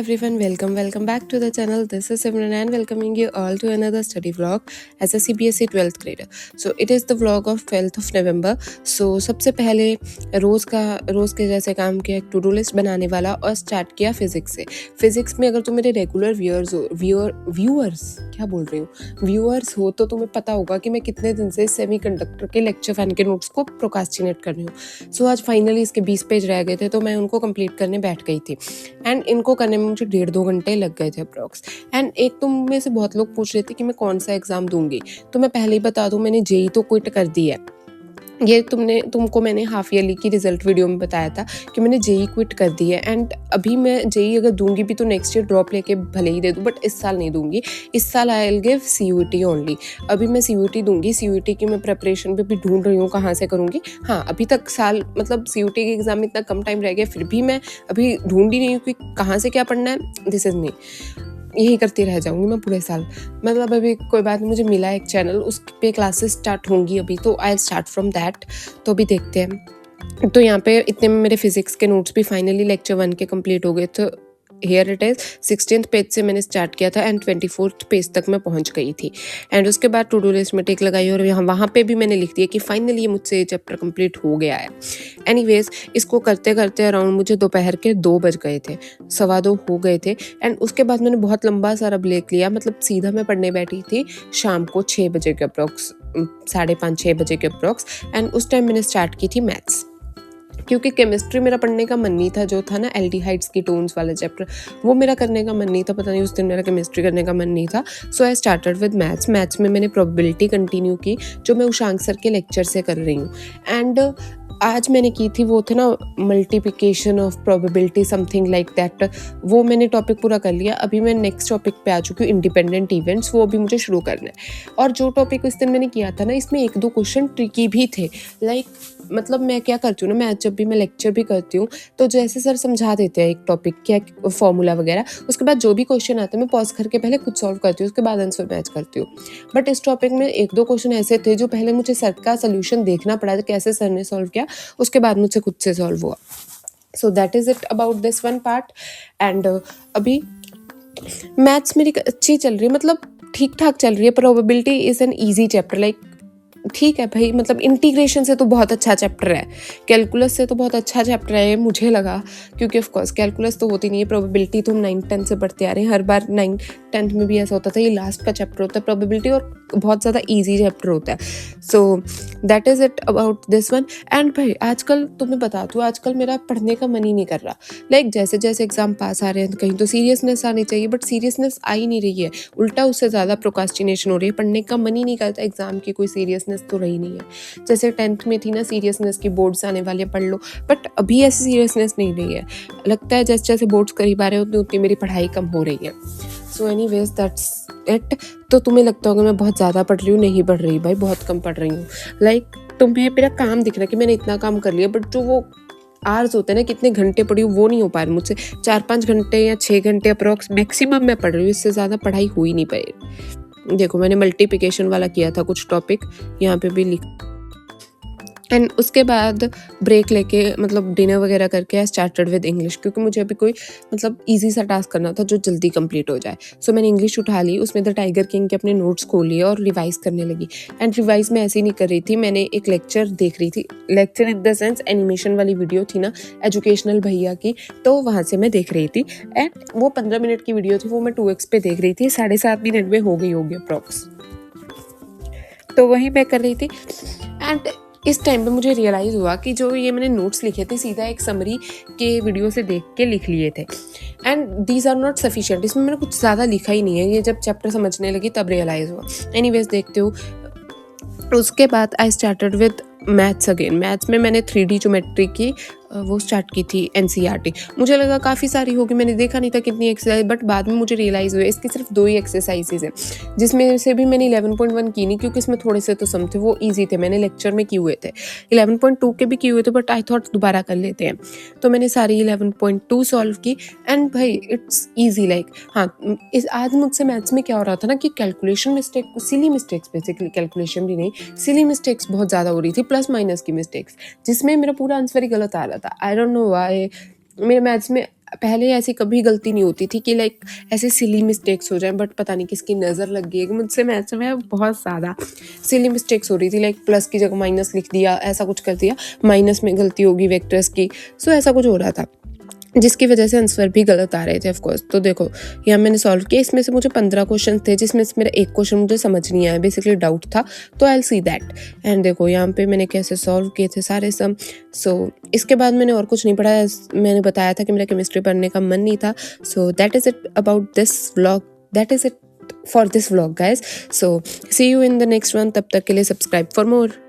everyone, welcome back to the channel. This is Simran and welcoming you all to another study vlog as a CBSE 12th grader. So it is the vlog of 12th of November. So सबसे पहले रोज़ के जैसे काम किया, एक to do list बनाने वाला और स्टार्ट किया फिजिक्स से। फिजिक्स में अगर तुम मेरे रेगुलर व्यूअर्स हो तो तुम्हें पता होगा कि मैं कितने दिन से सेमीकंडक्टर के लेक्चर 1 के नोट्स को प्रोक्रास्टिनेट कर रही हूँ। सो आज फाइनली इसके 20 पेज रह गए थे तो मैं उनको कंप्लीट करने बैठ गई थी एंड इनको करने में मुझे 1.5-2 घंटे लग गए थे अप्रॉक्स। एंड एक तुम में से बहुत लोग पूछ रहे थे कि मैं कौन सा एग्ज़ाम दूंगी, तो मैं पहले ही बता दूं मैंने जेई तो क्विट कर दी है। ये तुमको मैंने हाफ ईयरली की रिजल्ट वीडियो में बताया था कि मैंने जेई क्विट कर दी है एंड अभी मैं जेई अगर दूंगी भी तो नेक्स्ट ईयर ड्रॉप लेके भले ही दे दूँ, बट इस साल नहीं दूंगी। इस साल I will give CUET only. अभी मैं CUET दूंगी। CUET की मैं प्रेपरेशन भी ढूंढ रही हूँ कहाँ से करूँगी। हाँ, अभी तक साल मतलब CUET के एग्ज़ाम में इतना कम टाइम रह गया, फिर भी मैं अभी ढूंढ ही नहीं हूँ कि कहाँ से क्या पढ़ना है। दिस इज़ मी, यही करती रह जाऊंगी मैं पूरे साल। मतलब अभी कोई बात नहीं, मुझे मिला एक चैनल, उस पे क्लासेस स्टार्ट होंगी अभी, तो आई स्टार्ट फ्रॉम दैट। तो अभी देखते हैं। तो यहाँ पे इतने में मेरे फिजिक्स के नोट्स भी फाइनली लेक्चर 1 के कंप्लीट हो गए। तो here it is 16th page से मैंने स्टार्ट किया था एंड 24th पेज तक मैं पहुंच गई थी। एंड उसके बाद टू डू लिस्ट में टिक लगाई और वहाँ पे भी मैंने लिख दिया कि फाइनली ये मुझसे ये चैप्टर कंप्लीट हो गया है। एनीवेज, इसको करते करते अराउंड मुझे दोपहर के 2 बज गए थे, 2:15 हो गए थे। एंड उसके बाद मैंने बहुत लंबा सारा ब्रेक लिया। मतलब सीधा मैं पढ़ने बैठी थी शाम को 6 बजे के अप्रॉक्स, 5:30-6 बजे के अप्रॉक्स। एंड उस टाइम मैंने स्टार्ट की थी मैथ्स, क्योंकि केमिस्ट्री मेरा पढ़ने का मन नहीं था। जो था ना एल्डिहाइड्स की टोन्स वाला चैप्टर, वो मेरा करने का मन नहीं था। पता नहीं उस दिन मेरा केमिस्ट्री करने का मन नहीं था। सो आई स्टार्टेड विद मैथ्स में मैंने प्रोबेबिलिटी कंटिन्यू की, जो मैं उषांक सर के लेक्चर से कर रही हूँ। एंड आज मैंने की थी, वो थे ना multiplication of probability something like that. वो मैंने टॉपिक पूरा कर लिया। अभी मैं नेक्स्ट टॉपिक पे आ चुकी हूँ, इंडिपेंडेंट इवेंट्स। वो अभी मुझे शुरू करना है। और जो टॉपिक उस दिन मैंने किया था ना, इसमें 1-2 क्वेश्चन ट्रिकी भी थे। लाइक मतलब मैं क्या करती हूँ ना, मैं जब भी मैं लेक्चर भी करती हूँ तो जैसे सर समझा देते हैं एक टॉपिक क्या फॉर्मूला वगैरह, उसके बाद जो भी क्वेश्चन आता है मैं पॉज करके पहले खुद सॉल्व करती हूँ, उसके बाद आंसर मैच करती हूँ। बट इस टॉपिक में 1-2 क्वेश्चन ऐसे थे जो पहले मुझे सर का सोल्यूशन देखना पड़ा था, कैसे सर ने सॉल्व किया, उसके बाद मुझसे खुद से सॉल्व हुआ। सो that is it about this one part. And अभी मैथ्स मेरी अच्छी चल रही है, मतलब ठीक ठाक चल रही है। Probability is an easy chapter. Like ठीक है भाई, मतलब इंटीग्रेशन से तो बहुत अच्छा चैप्टर है, कैलकुलस से तो बहुत अच्छा चैप्टर है मुझे लगा, क्योंकि ऑफ कोर्स कैलकुलस तो होती नहीं है। प्रोबेबिलिटी तो हम 9th-10th से पढ़ते आ रहे हैं, हर बार 9th-10th में भी ऐसा होता था। ये लास्ट का चैप्टर होता है प्रोबेबिलिटी, और बहुत ज़्यादा ईजी चैप्टर होता है। सो that is it about this one. And भाई आजकल तुम्हें बता दूँ, आजकल मेरा पढ़ने का मन ही नहीं कर रहा। लाइक जैसे जैसे एग्जाम पास आ रहे हैं कहीं तो सीरियसनेस आनी चाहिए, बट सीरियसनेस आ ही नहीं रही है। उल्टा उससे ज़्यादा प्रोक्रास्टिनेशन हो रही है, पढ़ने का मन ही नहीं करता। एग्जाम की कोई सीरियसनेस तो रही नहीं है। जैसे 10th में थी ना सीरियसनेस की, बोर्ड्स आने वाले पढ़ लो, बट अभी ऐसी सीरियसनेस नहीं रही है। लगता है जैसे जैसे बोर्ड्स करीब आ रहे होते उतनी मेरी पढ़ाई कम हो रही है। So anyways that's it. तो तुम्हें लगता होगा मैं बहुत ज़्यादा पढ़ रही हूँ, नहीं पढ़ रही भाई, बहुत कम पढ़ रही हूँ। लाइक तुम्हें मेरा काम दिख रहा है कि मैंने इतना काम कर लिया, बट जो वो आवर्स होते हैं ना, कितने घंटे पढ़ी हूँ वो नहीं हो पा रहे मुझसे। 4-5 घंटे या 6 घंटे अप्रॉक्स मैक्सिमम मैं पढ़ रही हूँ, इससे ज़्यादा पढ़ाई हो ही नहीं पाई। देखो मैंने मल्टीप्लिकेशन वाला किया था कुछ टॉपिक, यहाँ पे भी लिख। एंड उसके बाद ब्रेक लेके मतलब डिनर वगैरह करके आई स्टार्टेड विद इंग्लिश, क्योंकि मुझे अभी कोई मतलब इजी सा टास्क करना था जो जल्दी कंप्लीट हो जाए। सो मैंने इंग्लिश उठा ली, उसमें द टाइगर किंग के अपने नोट्स खोल लिए और रिवाइज करने लगी। एंड रिवाइज मैं ऐसे ही नहीं कर रही थी, मैंने एक लेक्चर देख रही थी। Lecture in the sense animation वाली वीडियो थी ना एजुकेशनल भैया की, तो वहाँ से मैं देख रही थी। एंड वो 15 मिनट की वीडियो थी, वो मैं 2x पे देख रही थी। 7.5 मिनट में हो गई होगी अप्रॉक्स, तो वही मैं कर रही थी। एंड इस टाइम पे मुझे रियलाइज़ हुआ कि जो ये मैंने नोट्स लिखे थे सीधा एक समरी के वीडियो से देख के लिख लिए थे। And these are not sufficient, इसमें मैंने कुछ ज़्यादा लिखा ही नहीं है। ये जब चैप्टर समझने लगी तब रियलाइज़ हुआ। एनीवेज देखते हो, उसके बाद I started with maths again. Maths में मैंने 3D ज्योमेट्री की वो स्टार्ट की थी NCERT। मुझे लगा काफ़ी सारी होगी, मैंने देखा नहीं था कितनी एक्सरसाइज, बट बाद में मुझे रियलाइज़ हुआ इसकी सिर्फ 2 ही एक्सरसाइजेज हैं, जिसमें से भी मैंने 11.1 की नहीं, क्योंकि इसमें थोड़े से तो सम थे, वो ईजी थे, मैंने लेक्चर में किए हुए थे। 11.2 के भी किए हुए थे, बट आई थॉट दोबारा कर लेते हैं, तो मैंने सारी 11.2 सॉल्व की। एंड भाई इट्स ईजी। लाइक हाँ, आज मुझसे मैथ्स में क्या हो रहा था ना कि calculation mistake, silly mistakes, basically calculation भी नहीं, सिली मिस्टेक्स बहुत ज़्यादा हो रही थी, प्लस माइनस की मिस्टेक्स, जिसमें मेरा पूरा आंसर ही गलत आ रहा था। I don't know why. मेरे मैथ्स में पहले ऐसी कभी गलती नहीं होती थी कि लाइक ऐसे सिली मिस्टेक्स हो जाएँ, बट पता नहीं किसकी नज़र लग गई है कि मुझसे मैथ्स में बहुत ज़्यादा सिली मिस्टेक्स हो रही थी, लाइक प्लस की जगह माइनस लिख दिया, ऐसा कुछ कर दिया, माइनस में गलती होगी वेक्टर्स की। सो ऐसा कुछ हो रहा था, जिसकी वजह से आंसर भी गलत आ रहे थे ऑफ कोर्स। तो देखो यहाँ मैंने सॉल्व किया, इसमें से मुझे 15 क्वेश्चन थे, जिसमें से मेरा एक क्वेश्चन मुझे समझ नहीं आया, बेसिकली डाउट था, तो I will see that. And देखो यहाँ पे मैंने कैसे सॉल्व किए थे सारे सम। सो इसके बाद मैंने और कुछ नहीं पढ़ा, मैंने बताया था कि मेरा केमिस्ट्री पढ़ने का मन नहीं था। So that is it about this vlog, that is it for this vlog guys. So see you in the next one, तब तक के लिए सब्सक्राइब फॉर मोर।